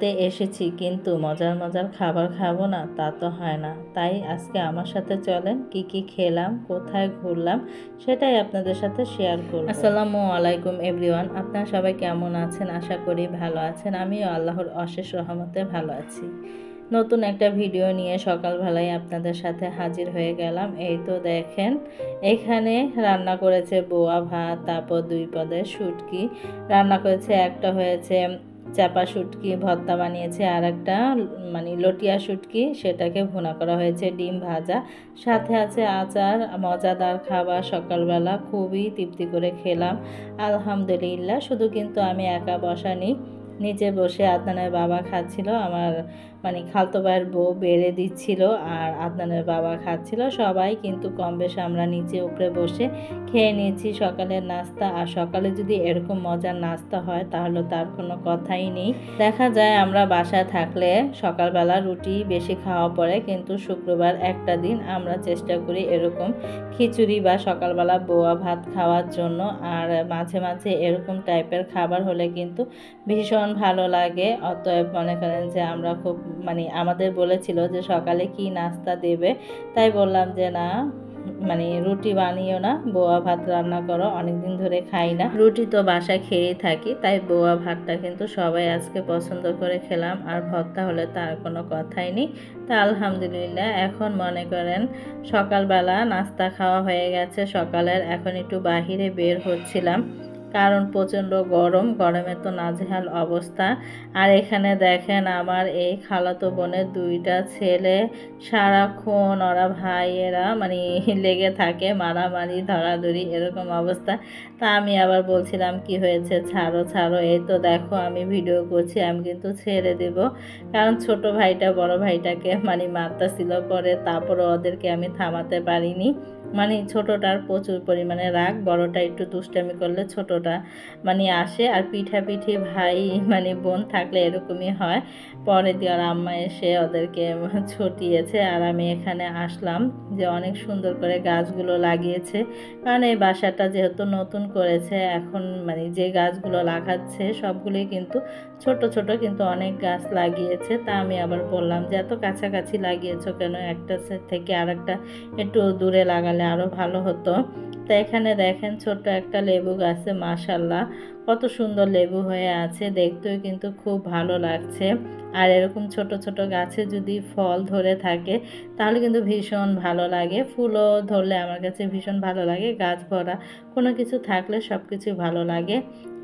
বেড়াতে এসেছি কিন্তু মজার মজার খাবার খাবো না তা তো হয় না। তাই আজকে আমার সাথে চলেন, কি কি খেলাম, কোথায় ঘুরলাম সেটাই আপনাদের সাথে শেয়ার করব। আসসালামু আলাইকুম এভরিওয়ান, আপনারা সবাই কেমন আছেন? আশা করি ভালো আছেন। আমিও আল্লাহর অশেষ রহমতে ভালো আছি। নতুন একটা ভিডিও নিয়ে সকালবেলায় আপনাদের সাথে হাজির হয়ে গেলাম। এই তো দেখেন, এখানে রান্না করেছে বোয়া ভাত, তারপর 2 পদের শুটকি রান্না করেছে, একটা হয়েছে চাপা শুটকি ভর্তা বানিয়েছে, আর একটা মানে লটিয়া শুটকি, সেটাকে ভুনা করা হয়েছে, ডিম ভাজা, সাথে আছে আচার। মজাদার খাবার, সকালবেলা খুবই তৃপ্তি করে খেলাম আলহামদুলিল্লাহ। শুধু কিন্তু আমি একা বসানি, নিচে বসে আদনানের বাবা খাচ্ছিল, আমার মানে খালতো ভাইয়ের বউ বেড়ে দিচ্ছিল, আর আদনানের বাবা খাচ্ছিল। সবাই কিন্তু কম বেশ আমরা নিচে উপরে বসে খেয়ে নিয়েছি সকালের নাস্তা। আর সকালে যদি এরকম মজার নাস্তা হয় তাহলে তার কোনো কথাই নেই। দেখা যায় আমরা বাসায় থাকলে সকালবেলা রুটি বেশি খাওয়া পড়ে, কিন্তু শুক্রবার একটা দিন আমরা চেষ্টা করি এরকম খিচুড়ি বা সকালবেলা বোয়া ভাত খাওয়ার জন্য। আর মাঝে মাঝে এরকম টাইপের খাবার হলে কিন্তু ভীষণ ভালো লাগে। অতএব মনে করেন যে আমরা খুব মানে আমাদের বলেছিল যে সকালে কি নাস্তা দেবে, তাই বললাম যে না, মানে রুটি বানিও না, বোয়া ভাত রান্না করো, অনেকদিন ধরে খাই না, রুটি তো বাসায় খেয়েই থাকি, তাই বোয়া ভাতটা কিন্তু সবাই আজকে পছন্দ করে খেলাম। আর ভর্তা হলে তার কোনো কথাই নেই। তা আলহামদুলিল্লাহ, এখন মনে করেন সকালবেলা নাস্তা খাওয়া হয়ে গেছে সকালের। এখন একটু বাহিরে বের হচ্ছিলাম, কারণ প্রচণ্ড গরম, গরমে তো নাজেহাল অবস্থা। আর এখানে দেখেন আমার এই খালাতো বোনের 2টা ছেলে, সারাক্ষণ ওরা ভাইয়েরা মানে লেগে থাকে, মারামারি ধরাধরি এরকম অবস্থা। তা আমি আবার বলছিলাম কি হয়েছে, ছাড়ো ছাড়ো, এই তো দেখো আমি ভিডিও করছি, আমি কিন্তু ছেড়ে দেব। কারণ ছোট ভাইটা বড় ভাইটাকে মানে মারতেছিল, পরে তারপরে ওদেরকে আমি থামাতে পারিনি। মানে ছোটটার প্রচুর পরিমাণে রাগ, বড়টা একটু দুষ্টামি করলে ছোটটা মানে আসে। আর পিঠাপিঠি ভাই মানে বোন থাকলে এরকমই হয়। পরে দিয়ে আর আম্মা এসে ওদেরকে ছুটিয়েছে। আর আমি এখানে আসলাম যে অনেক সুন্দর করে গাছগুলো লাগিয়েছে, কারণ এই বাসাটা যেহেতু নতুন করেছে, এখন মানে যে গাছগুলো লাগাচ্ছে সবগুলোই কিন্তু ছোট ছোট, কিন্তু অনেক গাছ লাগিয়েছে। তা আমি আবার বললাম যে এত কাছাকাছি লাগিয়েছো কেন, একটা থেকে আরেকটা একটু দূরে লাগালে আরও ভালো হতো। তো এখানে দেখেন ছোট্ট একটা লেবু গাছে মাশাল্লাহ কত সুন্দর লেবু হয়ে আছে, দেখতেও কিন্তু খুব ভালো লাগছে। আর এরকম ছোট ছোট গাছে যদি ফল ধরে থাকে তাহলে কিন্তু ভীষণ ভালো লাগে, ফুলও ধরলে আমার কাছে ভীষণ ভালো লাগে। গাছ ভরা কোনো কিছু থাকলে সব কিছু ভালো লাগে।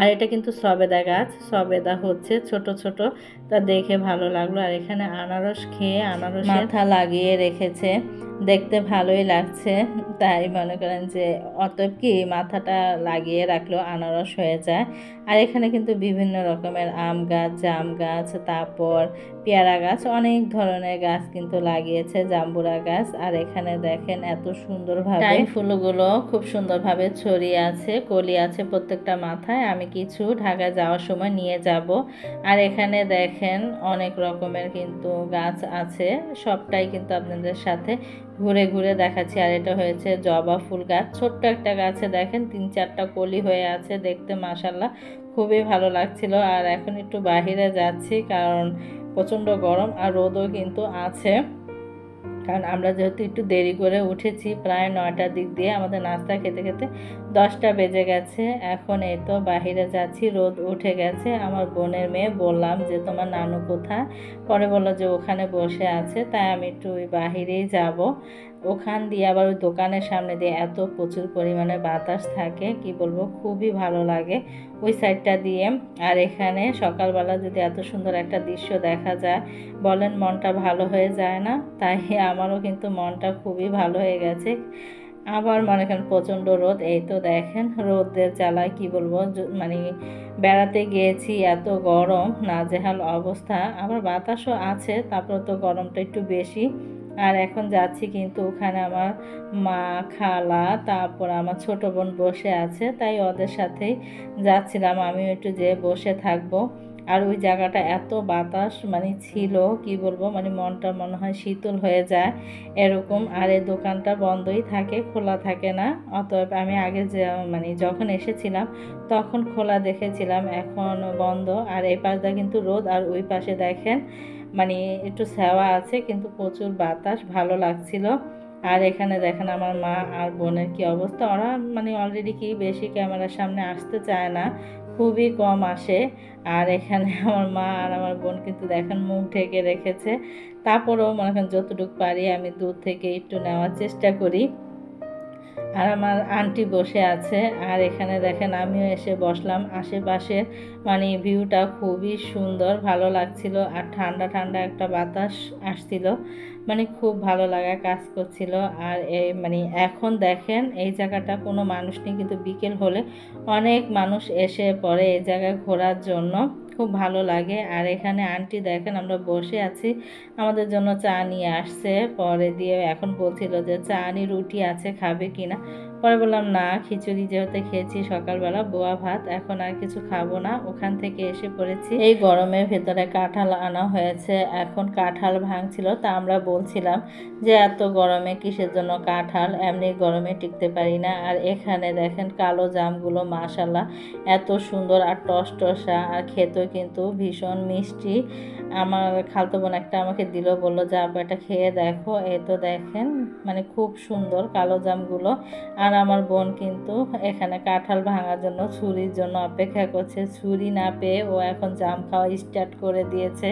আর এটা কিন্তু সবেদা গাছ, সবেদা হচ্ছে ছোট ছোট, তা দেখে ভালো লাগলো। আর এখানে আনারস খেয়ে আনারস মাথা লাগিয়ে রেখেছে, দেখতে ভালোই লাগছে। তাই মনে করেন যে অতএব কি মাথাটা লাগিয়ে রাখলেও আনারস হয়ে যায়। আর এখানে কিন্তু বিভিন্ন রকমের আম গাছ, জাম গাছ, তারপর পেয়ারা গাছ, অনেক ধরনের গাছ কিন্তু লাগিয়েছে, জাম্বুরা গাছ। আর এখানে দেখেন এত সুন্দরভাবে টাইম ফুলগুলো খুব সুন্দরভাবে ছড়িয়ে আছে, কলি আছে প্রত্যেকটা মাথায়। আমি কিছু ঢাকা যাওয়ার সময় নিয়ে যাব। আর এখানে দেখেন অনেক রকমের কিন্তু গাছ আছে, সবটাই কিন্তু আপনাদের সাথে ঘুরে ঘুরে দেখাচ্ছি। আর এটা হয়েছে জবা ফুল গাছ, ছোট্ট একটা গাছে দেখেন 3-4টা কলি হয়ে আছে, দেখতে মাশাল্লাহ খুবই ভালো লাগছিল। আর এখন একটু বাহিরে যাচ্ছি কারণ প্রচণ্ড গরম, আর রোদও কিন্তু আছে, কারণ আমরা যেহেতু একটু দেরি করে উঠেছি, প্রায় 9টার দিক দিয়ে, আমাদের নাস্তা খেতে খেতে 10টা বেজে গেছে। এখন এই তো বাহিরে যাচ্ছি, রোদ উঠে গেছে। আমার বোনের মেয়ে বললাম যে তোমার নানু কোথায়, পরে বললো যে ওখানে বসে আছে, তাই আমি একটু ওই বাহিরেই যাব। ওখান দিয়ে আবার ওই দোকানের সামনে দিয়ে এত প্রচুর পরিমাণে বাতাস থাকে, কি বলবো, খুবই ভালো লাগে ওই সাইডটা দিয়ে। আর এখানে সকালবেলা যদি এত সুন্দর একটা দৃশ্য দেখা যায়, বলেন মনটা ভালো হয়ে যায় না? তাই আমারও কিন্তু মনটা খুবই ভালো হয়ে গেছে। আবার মনে করেন প্রচণ্ড রোদ, এই তো দেখেন রোদের জ্বালায় কি বলবো, মানে বেড়াতে গিয়েছি, এত গরম নাজেহাল অবস্থা। আবার বাতাসও আছে, তারপর তো গরমটা একটু বেশি। আর এখন যাচ্ছি কিন্তু ওখানে আমার মা, খালা, তারপর আমার ছোট বোন বসে আছে, তাই ওদের সাথেই যাচ্ছিলাম, আমিও একটু যেয়ে বসে থাকবো। আর ওই জায়গাটা এত বাতাস মানে ছিল কি বলবো, মানে মনটা মনে হয় শীতল হয়ে যায় এরকম। আর এই দোকানটা বন্ধই থাকে, খোলা থাকে না। অতএব আমি আগে যে মানে যখন এসেছিলাম তখন খোলা দেখেছিলাম, এখন বন্ধ। আর এই পাশটা কিন্তু রোদ, আর ওই পাশে দেখেন মানে একটু ছায়া আছে কিন্তু প্রচুর বাতাস, ভালো লাগছিল। আর এখানে দেখেন আমার মা আর বোনের কি অবস্থা, ওরা মানে অলরেডি কি বেশি ক্যামেরার সামনে আসতে চায় না, খুবই কম আসে। আর এখানে আমার মা আর আমার বোন কিন্তু দেখেন মুখ ঢেকে রেখেছে, তারপরেও মনে করেন যতটুকু পারি আমি দূর থেকে একটু নেওয়ার চেষ্টা করি। আর আমার আন্টি বসে আছে, আর এখানে দেখেন আমিও এসে বসলাম। আশেপাশে মানে ভিউটা খুবই সুন্দর, ভালো লাগছিল। আর ঠান্ডা ঠান্ডা একটা বাতাস আসছিল, মানে খুব ভালো লাগা কাজ করছিল। আর এই মানে এখন দেখেন এই জায়গাটা কোনো মানুষ নেই, কিন্তু বিকেল হলে অনেক মানুষ এসে পড়ে এই জায়গায় ঘোরার জন্য, খুব ভালো লাগে। আর এখানে আন্টি দেখেন আমরা বসে আছি, আমাদের জন্য চা নিয়ে আসছে, পরে দিয়ে এখন বলছিল যে চা নি রুটি আছে খাবে কিনা। পরে বললাম না, খিচুড়ি যেহেতু খেয়েছি সকালবেলা বোয়া ভাত, এখন আর কিছু খাবো না। ওখান থেকে এসে পড়েছি, এই গরমের ভেতরে কাঁঠাল আনা হয়েছে, এখন কাঁঠাল ভাঙছিল। তা আমরা বলছিলাম যে এত গরমে কিসের জন্য কাঁঠাল, এমনি গরমে টিকতে পারি না। আর এখানে দেখেন কালো জামগুলো মাশাল্লাহ এত সুন্দর আর টস টসা, আর খেতেও কিন্তু ভীষণ মিষ্টি। আমার খালতো বোন একটা আমাকে দিল, বললো যে আপু এটা খেয়ে দেখো। এই তো দেখেন মানে খুব সুন্দর কালো জামগুলো। আর আমার বোন কিন্তু এখানে কাঁঠাল ভাঙার জন্য ছুরির জন্য অপেক্ষা করছে, ছুরি না পেয়ে ও এখন জাম খাওয়া স্টার্ট করে দিয়েছে।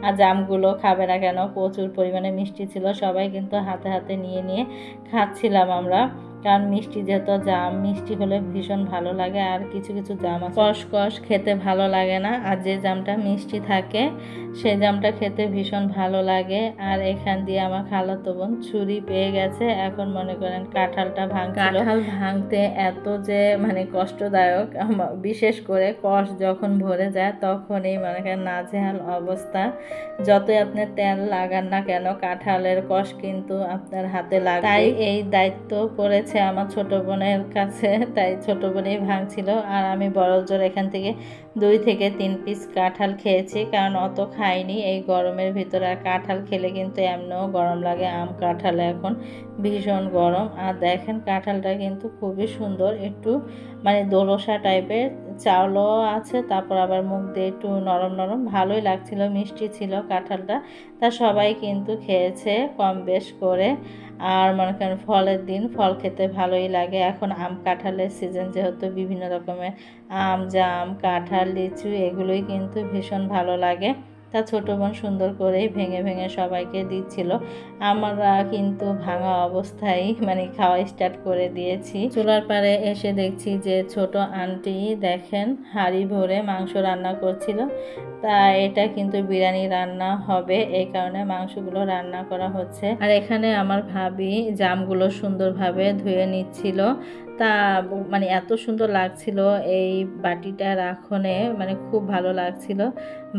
আর জামগুলো খাবে না কেন, প্রচুর পরিমাণে মিষ্টি ছিল, সবাই কিন্তু হাতে হাতে নিয়ে নিয়ে খাচ্ছিলাম আমরা। কারণ মিষ্টি যেহেতু, জাম মিষ্টি হলে ভীষণ ভালো লাগে। আর কিছু কিছু জাম আছে কষ কষ, খেতে ভালো লাগে না, আর যে জামটা মিষ্টি থাকে সেই জামটা খেতে ভীষণ ভালো লাগে। আর এখান দিয়ে আমার খালাতো বোন ছুরি পেয়ে গেছে, এখন মনে করেন কাঁঠালটা ভাঙছিল। কাঁঠাল ভাঙতে এত যে মানে কষ্টদায়ক, বিশেষ করে কষ যখন ভরে যায় তখনই মনে করেন নাজেহাল অবস্থা। যতই আপনি তেল লাগান না কেন কাঁঠালের কষ কিন্তু আপনার হাতে লাগে। তাই এই দায়িত্ব পড়েছে আমার ছোট বোনের কাছে, তাই ছোট বোনই ভাঙছিল। আর আমি বড় জোর এখান থেকে 2 থেকে 3 পিস কাঁঠাল খেয়েছি, কারণ অত খাইনি এই গরমের ভিতরে। আর কাঁঠাল খেলে কিন্তু এমনিও গরম লাগে, আম কাঁঠালে এখন ভীষণ গরম। আর দেখেন কাঁঠালটা কিন্তু খুবই সুন্দর, একটু মানে দোলসা টাইপের, চাউলও আছে, তারপর আবার মুখ দিয়ে একটু নরম নরম, ভালোই লাগছিল, মিষ্টি ছিল কাঁঠালটা। তা সবাই কিন্তু খেয়েছে কম বেশ করে। আর মনে করেন ফলের দিন, ফল খেতে ভালোই লাগে। এখন আম কাঁঠালের সিজন যেহেতু, বিভিন্ন রকমের আম, জাম, কাঁঠাল, লিচু এগুলোই কিন্তু ভীষণ ভালো লাগে। তা ছোট বোন সুন্দর করেই ভেঙে ভেঙে সবাইকে দিচ্ছিল। আমরা কিন্তু ভাঙা অবস্থায় মানে খাওয়া স্টার্ট করে দিয়েছি। চুলার পাড়ে এসে দেখছি যে ছোট আন্টি দেখেন হাঁড়ি ভরে মাংস রান্না করছিল। তা এটা কিন্তু বিরিয়ানি রান্না হবে, এই কারণে মাংসগুলো রান্না করা হচ্ছে। আর এখানে আমার ভাবি জামগুলো সুন্দরভাবে ধুয়ে নিচ্ছিল। তা মানে এত সুন্দর লাগছিল এই বাটিটা রাখনে, মানে খুব ভালো লাগছিল।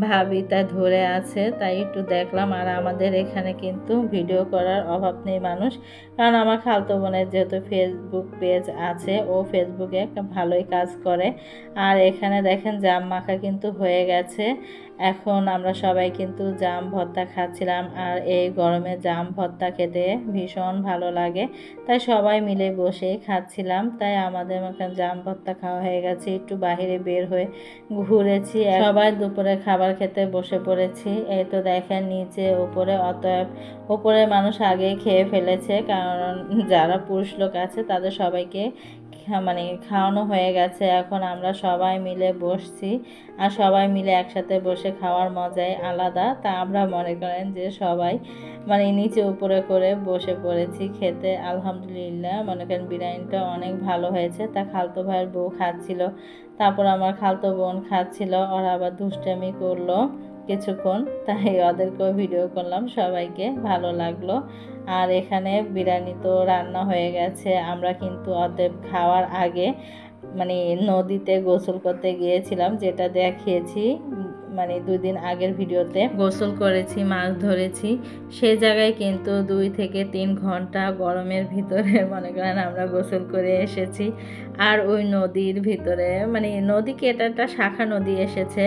ভাবি তা ধরে আছে, তাই একটু দেখলাম। আর আমাদের এখানে কিন্তু ভিডিও করার অভাব নেই মানুষ, কারণ আমার খালতো বোনের যেহেতু ফেসবুক পেজ আছে, ও ফেসবুকে ভালোই কাজ করে। আর এখানে দেখেন জাম মাখা কিন্তু হয়ে গেছে, এখন আমরা সবাই কিন্তু জাম ভর্তা খাচ্ছিলাম। আর এই গরমে জাম ভর্তা খেতে ভীষণ ভালো লাগে, তাই সবাই মিলে বসে খাচ্ছিলাম। তাই আমাদের এখানে জাম ভর্তা খাওয়া হয়ে গেছে, একটু বাইরে বের হয়ে ঘুরেছি, সবাই দুপুরে খাবার খেতে বসে পড়েছি। এই তো দেখেন নিচে উপরে, অতএব উপরে মানুষ আগেই খেয়ে ফেলেছে, কারণ যারা পুরুষ লোক আছে তাদের সবাইকে মানে খাওয়ানো হয়ে গেছে। এখন আমরা সবাই মিলে বসছি, আর সবাই মিলে একসাথে বসে খাওয়ার মজাই আলাদা। তা আমরা মনে করেন যে সবাই মানে নিচে উপরে করে বসে পড়েছি খেতে। আলহামদুলিল্লাহ মনে করেন বিরিয়ানিটা অনেক ভালো হয়েছে। তা খালতো ভাইয়ের বউ খাচ্ছিল, তারপর আমার খালতো বোন খাচ্ছিল, ওরা আবার দুষ্টামি করলো কিছুক্ষণ, তাই ওদেরকেও ভিডিও করলাম, সবাইকে ভালো লাগলো। আর এখানে বিরিয়ানি তো রান্না হয়ে গেছে। আমরা কিন্তু ওদের খাওয়ার আগে মানে নদীতে গোসল করতে গিয়েছিলাম, যেটা দেখিয়েছি মানে 2 দিন আগের ভিডিওতে। গোসল করেছি, মাছ ধরেছি, সেই জায়গায় কিন্তু 2 থেকে 3 ঘন্টা গরমের ভিতরে মনে করেন আমরা গোসল করে এসেছি। আর ওই নদীর ভিতরে মানে নদী কি, এটা একটা শাখা নদী এসেছে,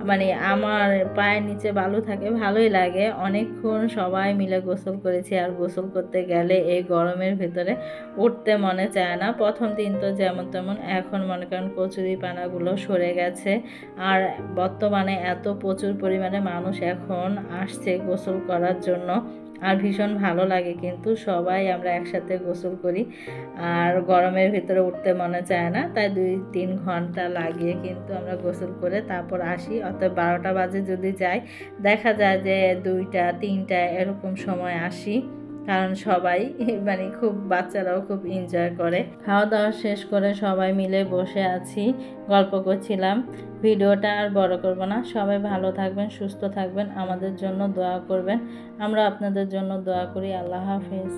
মানে আমার পায়ের নিচে বালু থাকে, ভালোই লাগে। অনেকক্ষণ সবাই মিলে গোসল করেছি, আর গোসল করতে গেলে এই গরমের ভেতরে উঠতে মনে চায় না। প্রথম দিন তো যেমন তেমন, এখন মনে করেন কচুরি পানাগুলো সরে গেছে। আর বর্তমানে এত প্রচুর পরিমাণে মানুষ এখন আসছে গোসল করার জন্য, আর ভীষণ ভালো লাগে। কিন্তু সবাই আমরা একসাথে গোসল করি, আর গরমের ভিতরে উঠতে মনে চায় না, তাই 2-3 ঘন্টা লাগিয়ে কিন্তু আমরা গোসল করে তারপর আসি। অর্থাৎ 12টা বাজে যদি যাই, দেখা যায় যে 2টা-3টা এরকম সময় আসি, কারণ সবাই মানে খুব বাচ্চারাও খুব এনজয় করে। খাওয়া দাওয়া শেষ করে সবাই মিলে বসে আছি, গল্প করছিলাম। ভিডিওটা আর বড় করব না। সবাই ভালো থাকবেন, সুস্থ থাকবেন, আমাদের জন্য দোয়া করবেন। আমরা আপনাদের জন্য দোয়া করি। আল্লাহ হাফেজ।